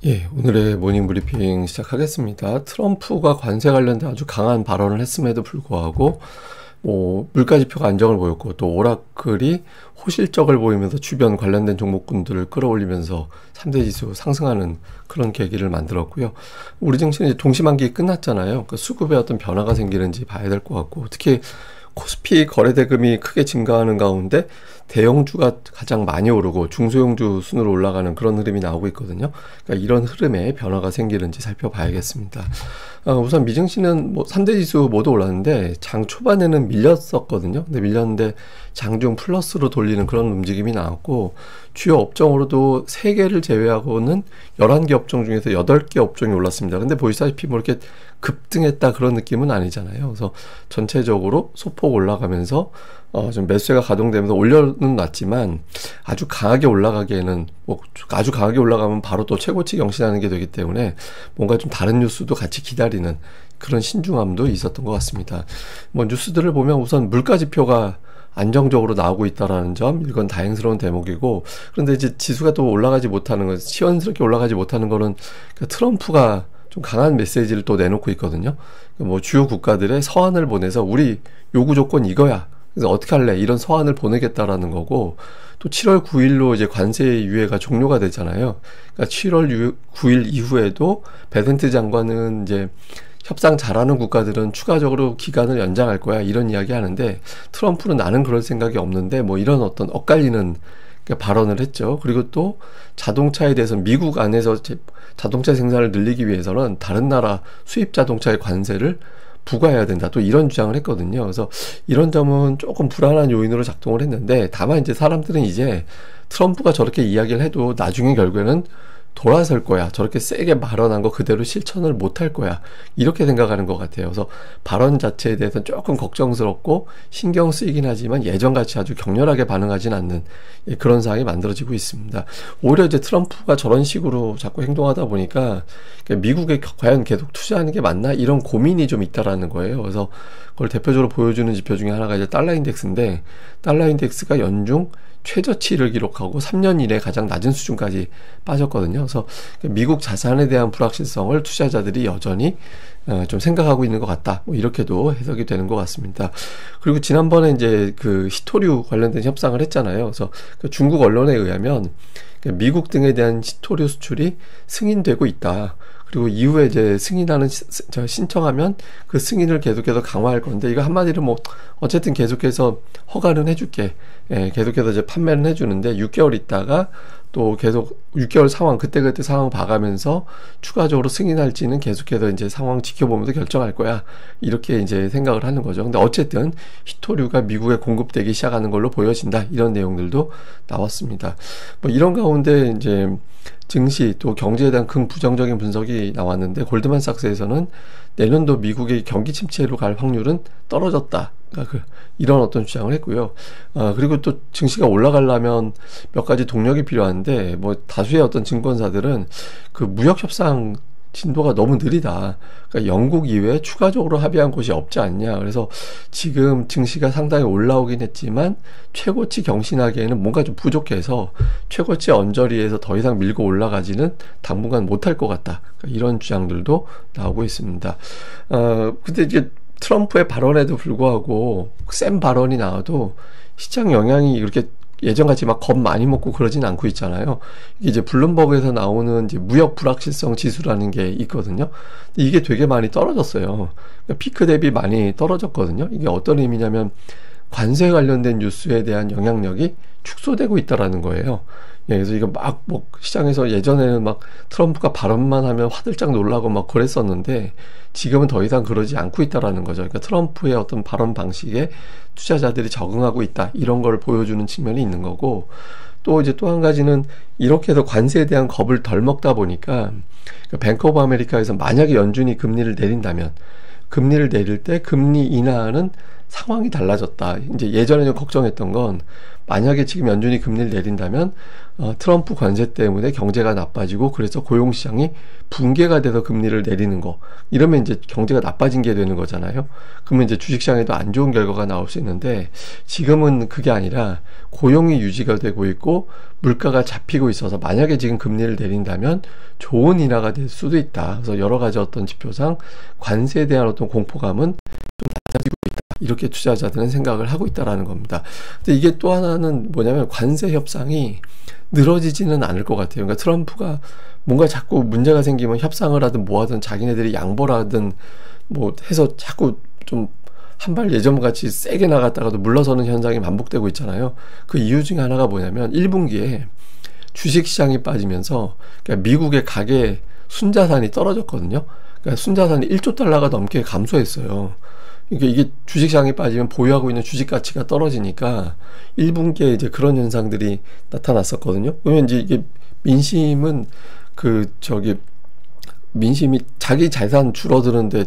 예, 오늘의 모닝 브리핑 시작하겠습니다. 트럼프가 관세 관련된 아주 강한 발언을 했음에도 불구하고 물가 지표가 안정을 보였고, 또 오라클이 호실적을 보이면서 주변 관련된 종목군들을 끌어올리면서 3대 지수 상승하는 그런 계기를 만들었고요. 우리 증시는 이제 동시만기 끝났잖아요. 그 수급에 어떤 변화가 생기는지 봐야 될 것 같고, 특히 코스피 거래 대금이 크게 증가하는 가운데 대형주가 가장 많이 오르고 중소형주 순으로 올라가는 그런 흐름이 나오고 있거든요. 그러니까 이런 흐름에 변화가 생기는지 살펴봐야겠습니다. 우선 미증시는 3대 지수 모두 올랐는데 장 초반에는 밀렸었거든요. 근데 밀렸는데 장중 플러스로 돌리는 그런 움직임이 나왔고, 주요 업종으로도 3개를 제외하고는 11개 업종 중에서 8개 업종이 올랐습니다. 근데 보시다시피 이렇게 급등했다 그런 느낌은 아니잖아요. 그래서 전체적으로 소폭 올라가면서 좀 매수세가 가동되면서 올려는 놨지만, 아주 강하게 올라가기에는 아주 강하게 올라가면 바로 또 최고치 경신하는 게 되기 때문에 뭔가 좀 다른 뉴스도 같이 기다리는 그런 신중함도 있었던 것 같습니다. 뉴스들을 보면 우선 물가 지표가 안정적으로 나오고 있다라는 점, 이건 다행스러운 대목이고, 그런데 이제 지수가 또 올라가지 못하는 것, 시원스럽게 올라가지 못하는 거는 트럼프가 좀 강한 메시지를 또 내놓고 있거든요. 주요 국가들의 서한을 보내서 우리 요구 조건 이거야, 그래서 어떻게 할래, 이런 서한을 보내겠다라는 거고, 또 7월 9일로 이제 관세 유예가 종료가 되잖아요. 그러니까 7월 9일 이후에도 베센트 장관은 이제 협상 잘하는 국가들은 추가적으로 기간을 연장할 거야, 이런 이야기 하는데, 트럼프는 나는 그럴 생각이 없는데 이런 어떤 엇갈리는 발언을 했죠. 그리고 또 자동차에 대해서 미국 안에서 자동차 생산을 늘리기 위해서는 다른 나라 수입 자동차의 관세를 부과해야 된다, 또 이런 주장을 했거든요. 그래서 이런 점은 조금 불안한 요인으로 작동을 했는데, 다만 이제 사람들은 이제 트럼프가 저렇게 이야기를 해도 나중에 결국에는 돌아설 거야, 저렇게 세게 발언한 거 그대로 실천을 못할 거야, 이렇게 생각하는 것 같아요. 그래서 발언 자체에 대해서는 조금 걱정스럽고 신경 쓰이긴 하지만 예전같이 아주 격렬하게 반응하진 않는 그런 상황이 만들어지고 있습니다. 오히려 이제 트럼프가 저런 식으로 자꾸 행동하다 보니까 미국에 과연 계속 투자하는 게 맞나, 이런 고민이 좀 있다라는 거예요. 그래서 그걸 대표적으로 보여주는 지표 중에 하나가 이제 달러 인덱스인데, 달러 인덱스가 연중 최저치를 기록하고 3년 이내 가장 낮은 수준까지 빠졌거든요. 그래서 미국 자산에 대한 불확실성을 투자자들이 여전히 좀 생각하고 있는 것 같다, 이렇게도 해석이 되는 것 같습니다. 그리고 지난번에 이제 그 히토류 관련된 협상을 했잖아요. 그래서 중국 언론에 의하면 미국 등에 대한 히토류 수출이 승인되고 있다. 그리고 이후에 이제 신청하면 그 승인을 계속해서 강화할 건데, 이거 한마디로 어쨌든 계속해서 허가는 해줄게, 계속해서 이제 판매는 해주는데 6개월 있다가 또 계속 6개월 상황, 그때그때 상황 봐가면서 추가적으로 승인할지는 계속해서 이제 상황 지켜보면서 결정할 거야, 이렇게 이제 생각을 하는 거죠. 근데 어쨌든 히토류가 미국에 공급되기 시작하는 걸로 보여진다, 이런 내용들도 나왔습니다. 이런 가운데 이제 증시 또 경제에 대한 긍부정적인 분석이 나왔는데, 골드만삭스에서는 내년도 미국의 경기 침체로 갈 확률은 떨어졌다, 그러니까 이런 어떤 주장을 했고요. 그리고 또 증시가 올라가려면 몇 가지 동력이 필요한데, 다수의 어떤 증권사들은 그 무역 협상 진도가 너무 느리다, 그러니까 영국 이외에 추가적으로 합의한 곳이 없지 않냐, 그래서 지금 증시가 상당히 올라오긴 했지만 최고치 경신하기에는 뭔가 좀 부족해서 최고치 언저리에서 더 이상 밀고 올라가지는 당분간 못할 것 같다, 그러니까 이런 주장들도 나오고 있습니다. 근데 이제 트럼프의 발언에도 불구하고 센 발언이 나와도 시장 영향이 이렇게 예전같이 막 겁 많이 먹고 그러진 않고 있잖아요. 이게 이제 블룸버그에서 나오는 이제 무역 불확실성 지수라는 게 있거든요. 근데 이게 되게 많이 떨어졌어요. 그러니까 피크 대비 많이 떨어졌거든요. 이게 어떤 의미냐면 관세 관련된 뉴스에 대한 영향력이 축소되고 있다라는 거예요. 그래서 이거 시장에서 예전에는 트럼프가 발언만 하면 화들짝 놀라고 그랬었는데, 지금은 더 이상 그러지 않고 있다라는 거죠. 그러니까 트럼프의 어떤 발언 방식에 투자자들이 적응하고 있다, 이런 걸 보여주는 측면이 있는 거고, 또 이제 또 한 가지는 이렇게 해서 관세에 대한 겁을 덜 먹다 보니까 뱅크 오브 아메리카에서 만약에 연준이 금리를 내린다면, 금리를 내릴 때 금리 인하하는 상황이 달라졌다. 이제 예전에 걱정했던 건 만약에 지금 연준이 금리를 내린다면 트럼프 관세 때문에 경제가 나빠지고 그래서 고용시장이 붕괴가 돼서 금리를 내리는 거, 이러면 이제 경제가 나빠진 게 되는 거잖아요. 그러면 이제 주식시장에도 안 좋은 결과가 나올 수 있는데, 지금은 그게 아니라 고용이 유지가 되고 있고 물가가 잡히고 있어서 만약에 지금 금리를 내린다면 좋은 인하가 될 수도 있다. 그래서 여러 가지 어떤 지표상 관세에 대한 어떤 공포감은 좀 낮아지고 있다, 이렇게 투자자들은 생각을 하고 있다라는 겁니다. 근데 이게 또 하나는 뭐냐면, 관세 협상이 늘어지지는 않을 것 같아요. 그러니까 트럼프가 뭔가 자꾸 문제가 생기면 협상을 하든 뭐 하든 자기네들이 양보를 하든 뭐 해서 자꾸 좀 한 발 예전같이 세게 나갔다가도 물러서는 현상이 반복되고 있잖아요. 그 이유 중에 하나가 뭐냐면, 1분기에 주식시장이 빠지면서 그러니까 미국의 가계 순자산이 떨어졌거든요. 그러니까 순자산이 1조 달러가 넘게 감소했어요. 그러니까 이게 주식시장이 빠지면 보유하고 있는 주식 가치가 떨어지니까 1분기에 이제 그런 현상들이 나타났었거든요. 그러면 이제 이게 민심은 민심이 자기 재산 줄어드는데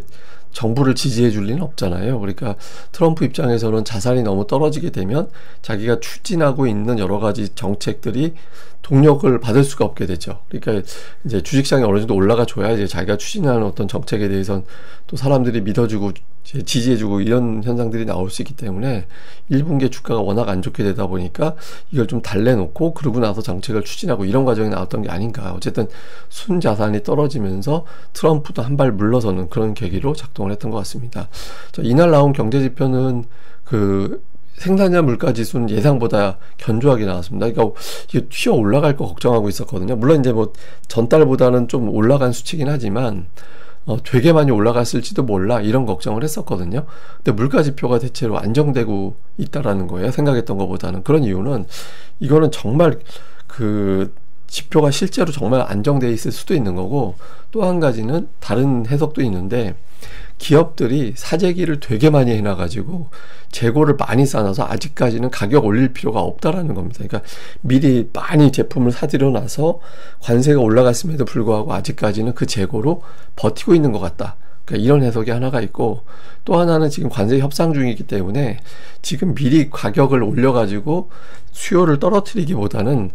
정부를 지지해 줄 리는 없잖아요. 그러니까 트럼프 입장에서는 자산이 너무 떨어지게 되면 자기가 추진하고 있는 여러 가지 정책들이 동력을 받을 수가 없게 되죠. 그러니까 이제 주식시장이 어느 정도 올라가 줘야 이제 자기가 추진하는 어떤 정책에 대해서는 또 사람들이 믿어주고 지지해주고 이런 현상들이 나올 수 있기 때문에 1분기에 주가가 워낙 안 좋게 되다 보니까 이걸 좀 달래놓고 그러고 나서 정책을 추진하고 이런 과정이 나왔던 게 아닌가. 어쨌든 순자산이 떨어지면서 트럼프도 한 발 물러서는 그런 계기로 작동을 했던 것 같습니다. 이날 나온 경제지표는 생산자 물가지수는 예상보다 견조하게 나왔습니다. 그러니까 이게 튀어 올라갈 거 걱정하고 있었거든요. 물론 이제 뭐 전달보다는 좀 올라간 수치긴 하지만 되게 많이 올라갔을지도 몰라, 이런 걱정을 했었거든요. 근데 물가지표가 대체로 안정되고 있다라는 거예요. 생각했던 것보다는. 그런 이유는 이거는 정말 지표가 실제로 정말 안정되어 있을 수도 있는 거고, 또 한 가지는 다른 해석도 있는데, 기업들이 사재기를 되게 많이 해놔가지고 재고를 많이 쌓아놔서 아직까지는 가격 올릴 필요가 없다라는 겁니다. 그러니까 미리 많이 제품을 사들여 놔서 관세가 올라갔음에도 불구하고 아직까지는 그 재고로 버티고 있는 것 같다. 그러니까 이런 해석이 하나가 있고, 또 하나는 지금 관세 협상 중이기 때문에 지금 미리 가격을 올려가지고 수요를 떨어뜨리기보다는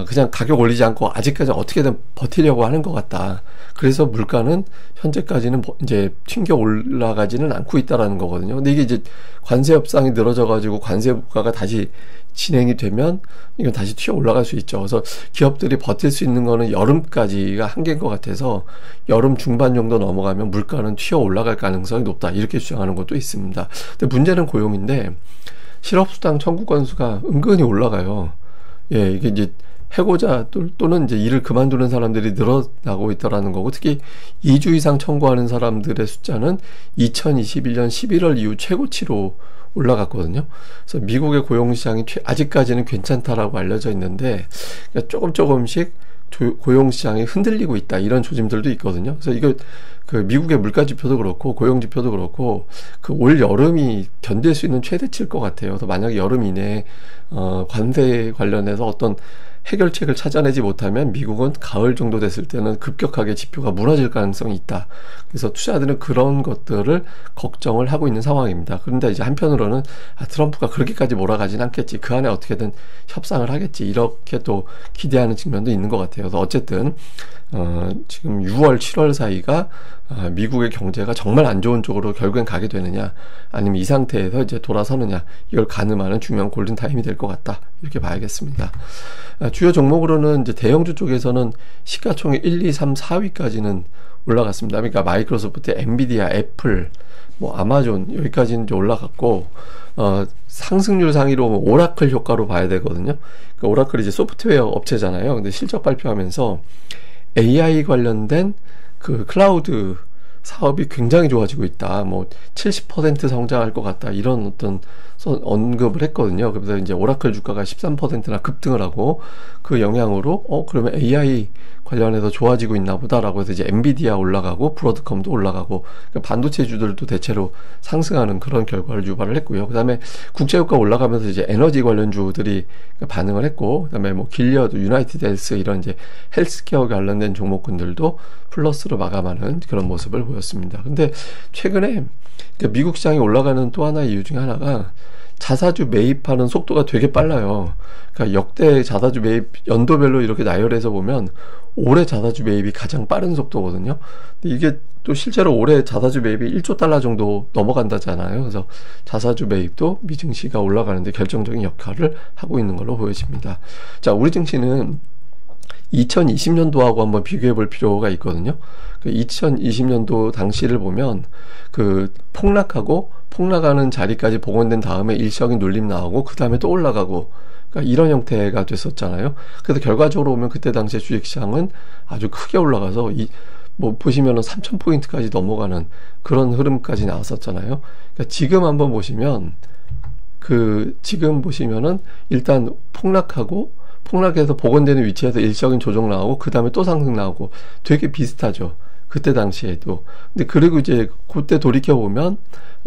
그냥 가격 올리지 않고 아직까지 어떻게든 버티려고 하는 것 같다. 그래서 물가는 현재까지는 이제 튕겨 올라가지는 않고 있다라는 거거든요. 근데 이게 이제 관세 협상이 늘어져가지고 관세 부과가 다시 진행이 되면 이건 다시 튀어 올라갈 수 있죠. 그래서 기업들이 버틸 수 있는 거는 여름까지가 한계인 것 같아서 여름 중반 정도 넘어가면 물가는 튀어 올라갈 가능성이 높다, 이렇게 주장하는 것도 있습니다. 근데 문제는 고용인데, 실업수당 청구 건수가 은근히 올라가요. 예, 이게 이제 해고자 또는 이제 일을 그만두는 사람들이 늘어나고 있다라는 거고, 특히 2주 이상 청구하는 사람들의 숫자는 2021년 11월 이후 최고치로 올라갔거든요. 그래서 미국의 고용시장이 아직까지는 괜찮다라고 알려져 있는데, 그러니까 조금씩 고용시장이 흔들리고 있다, 이런 조짐들도 있거든요. 그래서 이거 미국의 물가지표도 그렇고 고용지표도 그렇고 올 여름이 견딜 수 있는 최대치일 것 같아요. 그래서 만약에 여름 이내에 관세 관련해서 어떤 해결책을 찾아내지 못하면 미국은 가을 정도 됐을 때는 급격하게 지표가 무너질 가능성이 있다. 그래서 투자들은 그런 것들을 걱정을 하고 있는 상황입니다. 그런데 이제 한편으로는 트럼프가 그렇게까지 몰아가진 않겠지, 그 안에 어떻게든 협상을 하겠지, 이렇게 또 기대하는 측면도 있는 것 같아요. 그래서 어쨌든 지금 6월, 7월 사이가 미국의 경제가 정말 안 좋은 쪽으로 결국엔 가게 되느냐, 아니면 이 상태에서 이제 돌아서느냐, 이걸 가늠하는 중요한 골든타임이 될 것 같다, 이렇게 봐야겠습니다. 주요 종목으로는 이제 대형주 쪽에서는 시가총액 1, 2, 3, 4위까지는 올라갔습니다. 그러니까 마이크로소프트, 엔비디아, 애플, 뭐 아마존, 여기까지는 이제 올라갔고, 상승률 상위로 오라클 효과로 봐야 되거든요. 그러니까 오라클이 이제 소프트웨어 업체잖아요. 근데 실적 발표하면서 AI 관련된 클라우드 사업이 굉장히 좋아지고 있다, 뭐 70% 성장할 것 같다, 이런 어떤 언급을 했거든요. 그래서 이제 오라클 주가가 13%나 급등을 하고, 그 영향으로 그러면 AI 관련해서 좋아지고 있나 보다라고 해서 이제 엔비디아 올라가고 브로드컴도 올라가고, 그러니까 반도체주들도 대체로 상승하는 그런 결과를 유발을 했고요. 그 다음에 국제유가 올라가면서 이제 에너지 관련주들이 반응을 했고, 그 다음에 뭐 길리어드, 유나이티드 헬스, 이런 이제 헬스케어 관련된 종목군들도 플러스로 마감하는 그런 모습을 보였습니다. 근데 최근에 미국 시장이 올라가는 또 하나의 이유 중에 하나가 자사주 매입하는 속도가 되게 빨라요. 그러니까 역대 자사주 매입 연도별로 이렇게 나열해서 보면 올해 자사주 매입이 가장 빠른 속도거든요. 근데 이게 또 실제로 올해 자사주 매입이 1조 달러 정도 넘어간다잖아요. 그래서 자사주 매입도 미 증시가 올라가는데 결정적인 역할을 하고 있는 걸로 보여집니다. 자, 우리 증시는 2020년도하고 한번 비교해 볼 필요가 있거든요. 2020년도 당시를 보면 그 폭락하는 자리까지 복원된 다음에 일시적인 눌림 나오고 그 다음에 또 올라가고, 그러니까 이런 형태가 됐었잖아요. 그래서 결과적으로 보면 그때 당시에 주식시장은 아주 크게 올라가서 뭐 보시면은 3,000포인트까지 넘어가는 그런 흐름까지 나왔었잖아요. 그러니까 지금 한번 보시면 지금 보시면은 일단 폭락해서 복원되는 위치에서 일시적인 조정 나오고 그 다음에 또 상승 나오고 되게 비슷하죠. 그때 당시에도. 근데 그리고 이제 그때 돌이켜보면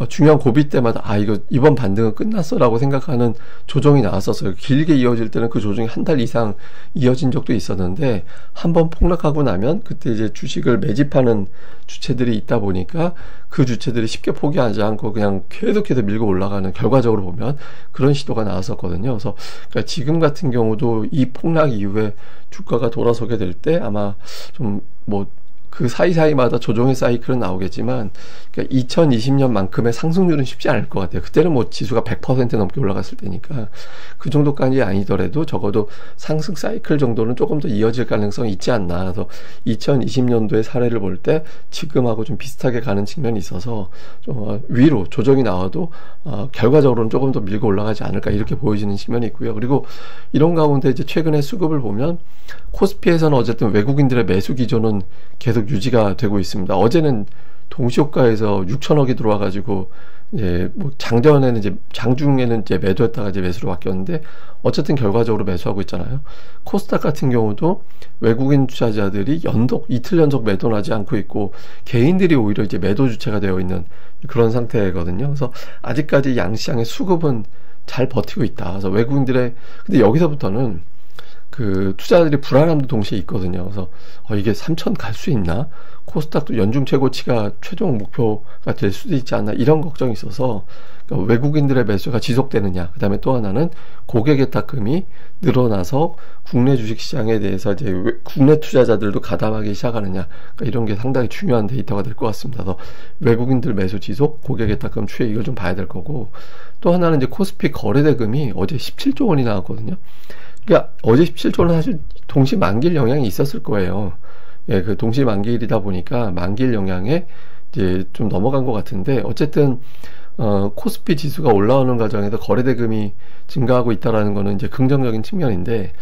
중요한 고비 때마다 이거 이번 반등은 끝났어 라고 생각하는 조정이 나왔었어요. 길게 이어질 때는 그 조정이 한 달 이상 이어진 적도 있었는데 한번 폭락하고 나면 그때 이제 주식을 매집하는 주체들이 있다 보니까 그 주체들이 쉽게 포기하지 않고 그냥 계속해서 밀고 올라가는, 결과적으로 보면 그런 시도가 나왔었거든요. 그래서 그러니까 지금 같은 경우도 이 폭락 이후에 주가가 돌아서게 될 때 아마 좀 그 사이사이마다 조정의 사이클은 나오겠지만, 그러니까 2020년만큼의 상승률은 쉽지 않을 것 같아요. 그때는 뭐 지수가 100% 넘게 올라갔을 때니까 그 정도까지 아니더라도 적어도 상승 사이클 정도는 조금 더 이어질 가능성이 있지 않나. 그래서 2020년도의 사례를 볼 때 지금하고 좀 비슷하게 가는 측면이 있어서 좀 위로 조정이 나와도 결과적으로는 조금 더 밀고 올라가지 않을까, 이렇게 보여지는 측면이 있고요. 그리고 이런 가운데 이제 최근에 수급을 보면 코스피에서는 어쨌든 외국인들의 매수 기조는 계속 유지가 되고 있습니다. 어제는 동시효과에서 6천억이 들어와가지고 이제 뭐 장중에는 이제 매도했다가 이제 매수로 바뀌었는데 어쨌든 결과적으로 매수하고 있잖아요. 코스닥 같은 경우도 외국인 투자자들이 이틀 연속 매도는 하지 않고 있고 개인들이 오히려 이제 매도 주체가 되어 있는 그런 상태거든요. 그래서 아직까지 양시장의 수급은 잘 버티고 있다. 그래서 근데 여기서부터는 그 투자자들이 불안함도 동시에 있거든요. 그래서 이게 3,000 갈 수 있나? 코스닥도 연중 최고치가 최종 목표가 될 수도 있지 않나? 이런 걱정이 있어서 그러니까 외국인들의 매수가 지속되느냐? 그 다음에 또 하나는 고객의 탁금이 늘어나서 국내 주식시장에 대해서 이제 국내 투자자들도 가담하기 시작하느냐? 그러니까 이런 게 상당히 중요한 데이터가 될 것 같습니다. 그래서 외국인들 매수 지속, 고객의 탁금 추이, 이걸 좀 봐야 될 거고, 또 하나는 이제 코스피 거래대금이 어제 17조 원이 나왔거든요. 그러니까 어제 17조는 사실 동시 만기일 영향이 있었을 거예요. 예, 그 동시 만기일이다 보니까 만기일 영향에 이제 좀 넘어간 것 같은데, 어쨌든 코스피 지수가 올라오는 과정에서 거래대금이 증가하고 있다라는 거는 이제 긍정적인 측면인데,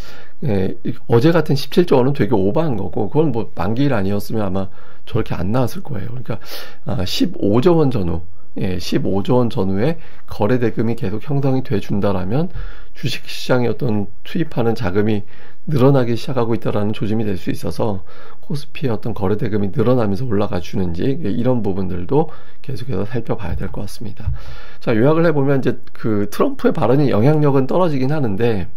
예, 어제 같은 17조 원은 되게 오버한 거고, 그건 뭐 만기일 아니었으면 아마 저렇게 안 나왔을 거예요. 그러니까 15조 원 전후, 15조 원 전후에 거래대금이 계속 형성이 돼 준다라면 주식시장에 어떤 투입하는 자금이 늘어나기 시작하고 있다라는 조짐이 될 수 있어서 코스피의 어떤 거래대금이 늘어나면서 올라가 주는지, 이런 부분들도 계속해서 살펴봐야 될 것 같습니다. 자, 요약을 해보면 이제 그 트럼프의 발언이 영향력은 떨어지긴 하는데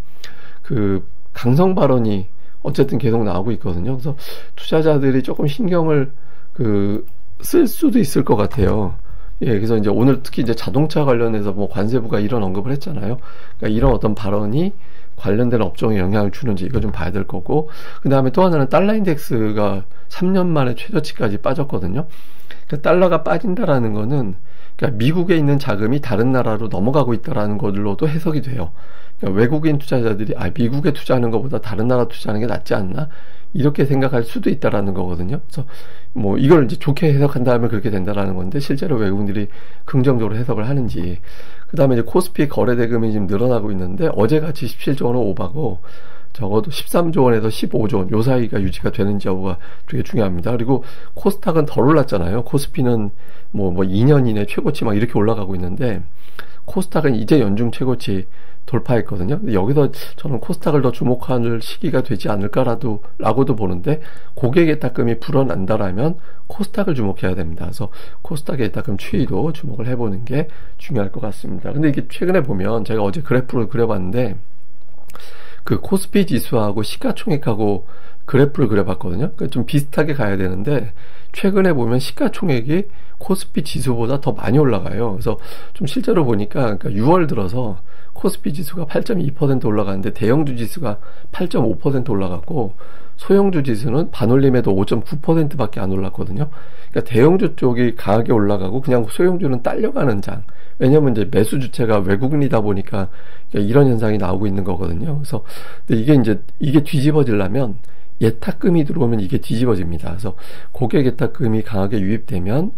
그 강성 발언이 어쨌든 계속 나오고 있거든요. 그래서 투자자들이 조금 신경을 쓸 수도 있을 것 같아요. 예, 그래서 이제 오늘 특히 이제 자동차 관련해서 뭐 관세부가 이런 언급을 했잖아요. 그러니까 이런 어떤 발언이 관련된 업종에 영향을 주는지 이거 좀 봐야 될 거고, 그 다음에 또 하나는 달러 인덱스가 3년 만에 최저치까지 빠졌거든요. 그러니까 달러가 빠진다라는 거는 그러니까 미국에 있는 자금이 다른 나라로 넘어가고 있다라는 것으로도 해석이 돼요. 그러니까 외국인 투자자들이 미국에 투자하는 것보다 다른 나라 투자하는 게 낫지 않나? 이렇게 생각할 수도 있다라는 거거든요. 그래서 뭐 이걸 이제 좋게 해석한다면 그렇게 된다라는 건데, 실제로 외국인들이 긍정적으로 해석을 하는지. 그 다음에 이제 코스피 거래대금이 지금 늘어나고 있는데 어제같이 17조 원은 오바고 적어도 13조 원에서 15조 원 요 사이가 유지가 되는지 여부가 되게 중요합니다. 그리고 코스닥은 덜 올랐잖아요. 코스피는 뭐 2년 이내 최고치 막 이렇게 올라가고 있는데 코스닥은 이제 연중 최고치 돌파했거든요. 근데 여기서 저는 코스닥을 더 주목할 시기가 되지 않을까라고도 보는데, 고객의 탁금이 불어난다라면 코스닥을 주목해야 됩니다. 그래서 코스닥의 탁금 추이도 주목을 해보는 게 중요할 것 같습니다. 근데 이게 최근에 보면 제가 어제 그래프를 그려봤는데 그 코스피 지수하고 시가총액하고 그래프를 그려봤거든요. 그러니까 좀 비슷하게 가야 되는데 최근에 보면 시가총액이 코스피 지수보다 더 많이 올라가요. 그래서 좀 실제로 보니까 그러니까 6월 들어서 코스피 지수가 8.2% 올라가는데 대형주 지수가 8.5% 올라갔고 소형주 지수는 반올림에도 5.9%밖에 안 올랐거든요. 그러니까 대형주 쪽이 강하게 올라가고 그냥 소형주는 딸려가는 장. 왜냐면 이제 매수 주체가 외국인이다 보니까 이런 현상이 나오고 있는 거거든요. 그래서 근데 이게 뒤집어지려면 예탁금이 들어오면 이게 뒤집어집니다. 그래서 고객 예탁금이 강하게 유입되면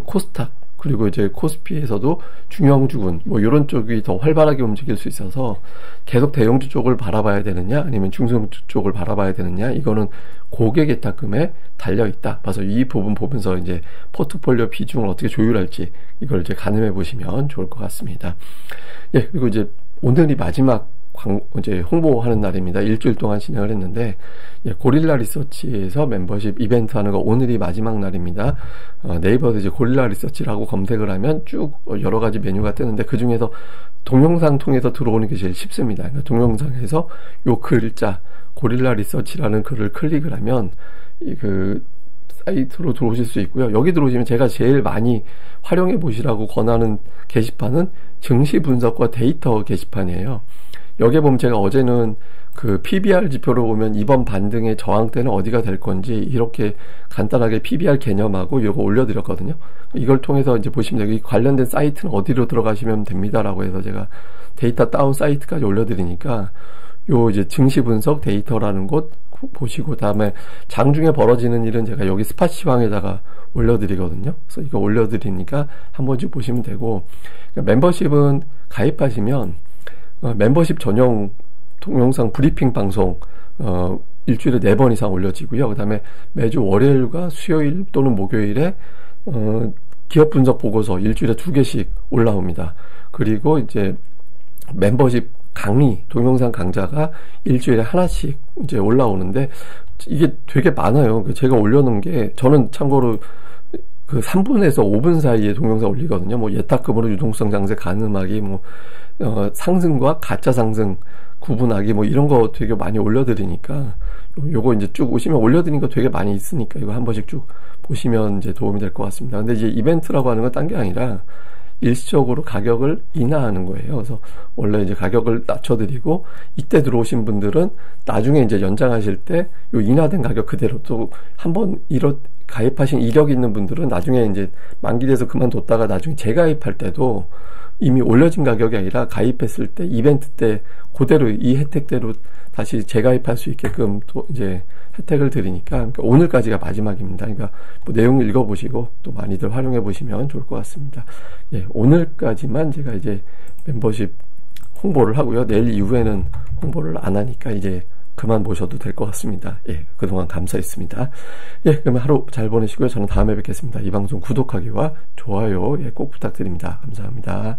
코스닥 그리고 이제 코스피에서도 중형주군 뭐 이런 쪽이 더 활발하게 움직일 수 있어서 계속 대형주 쪽을 바라봐야 되느냐 아니면 중소형주 쪽을 바라봐야 되느냐 이거는 고객 예탁금에 달려 있다. 그래서 이 부분 보면서 이제 포트폴리오 비중을 어떻게 조율할지 이걸 이제 가늠해 보시면 좋을 것 같습니다. 예, 그리고 이제 오늘이 마지막 이제 홍보하는 날입니다. 일주일 동안 진행을 했는데 고릴라 리서치에서 멤버십 이벤트 하는 거 오늘이 마지막 날입니다. 네이버에서 이제 고릴라 리서치라고 검색을 하면 쭉 여러 가지 메뉴가 뜨는데 그 중에서 동영상 통해서 들어오는 게 제일 쉽습니다. 그러니까 동영상에서 요 글자 고릴라 리서치라는 글을 클릭을 하면 그 사이트로 들어오실 수 있고요. 여기 들어오시면 제가 제일 많이 활용해 보시라고 권하는 게시판은 증시 분석과 데이터 게시판이에요. 여기에 보면 제가 어제는 그 PBR 지표로 보면 이번 반등의 저항대는 어디가 될 건지 이렇게 간단하게 PBR 개념하고 이거 올려드렸거든요. 이걸 통해서 이제 보시면 여기 관련된 사이트는 어디로 들어가시면 됩니다라고 해서 제가 데이터 다운 사이트까지 올려드리니까 요 이제 증시 분석 데이터라는 곳 보시고 다음에 장중에 벌어지는 일은 제가 여기 스팟 시황에다가 올려드리거든요. 그래서 이거 올려드리니까 한 번씩 보시면 되고 그러니까 멤버십은 가입하시면 멤버십 전용 동영상 브리핑 방송 일주일에 4번 이상 올려지고요. 그 다음에 매주 월요일과 수요일 또는 목요일에 기업 분석 보고서 일주일에 2개씩 올라옵니다. 그리고 이제 멤버십 강의 동영상 강좌가 일주일에 하나씩 이제 올라오는데 이게 되게 많아요. 제가 올려놓은 게 저는 참고로 그 3분에서 5분 사이에 동영상 올리거든요. 뭐 예탁금으로 유동성 장세 가늠하기 뭐 상승과 가짜 상승 구분하기 뭐 이런 거 되게 많이 올려드리니까 요거 이제 쭉 오시면 올려드린 거 되게 많이 있으니까 이거 한 번씩 쭉 보시면 이제 도움이 될 것 같습니다. 근데 이제 이벤트라고 하는 건 딴 게 아니라 일시적으로 가격을 인하하는 거예요. 그래서 원래 이제 가격을 낮춰드리고 이때 들어오신 분들은 나중에 이제 연장하실 때 요 인하된 가격 그대로 또 한번 가입하신 이력 있는 분들은 나중에 이제 만기돼서 그만뒀다가 나중에 재가입할 때도 이미 올려진 가격이 아니라 가입했을 때 이벤트 때 그대로 이 혜택대로 다시 재가입할 수 있게끔 또 이제 혜택을 드리니까 그러니까 오늘까지가 마지막입니다. 그러니까 뭐 내용 읽어보시고 또 많이들 활용해 보시면 좋을 것 같습니다. 예, 오늘까지만 제가 이제 멤버십 홍보를 하고요. 내일 이후에는 홍보를 안 하니까 이제 그만 보셔도 될 것 같습니다. 예, 그동안 감사했습니다. 예, 그러면 하루 잘 보내시고요. 저는 다음에 뵙겠습니다. 이 방송 구독하기와 좋아요 꼭 부탁드립니다. 감사합니다.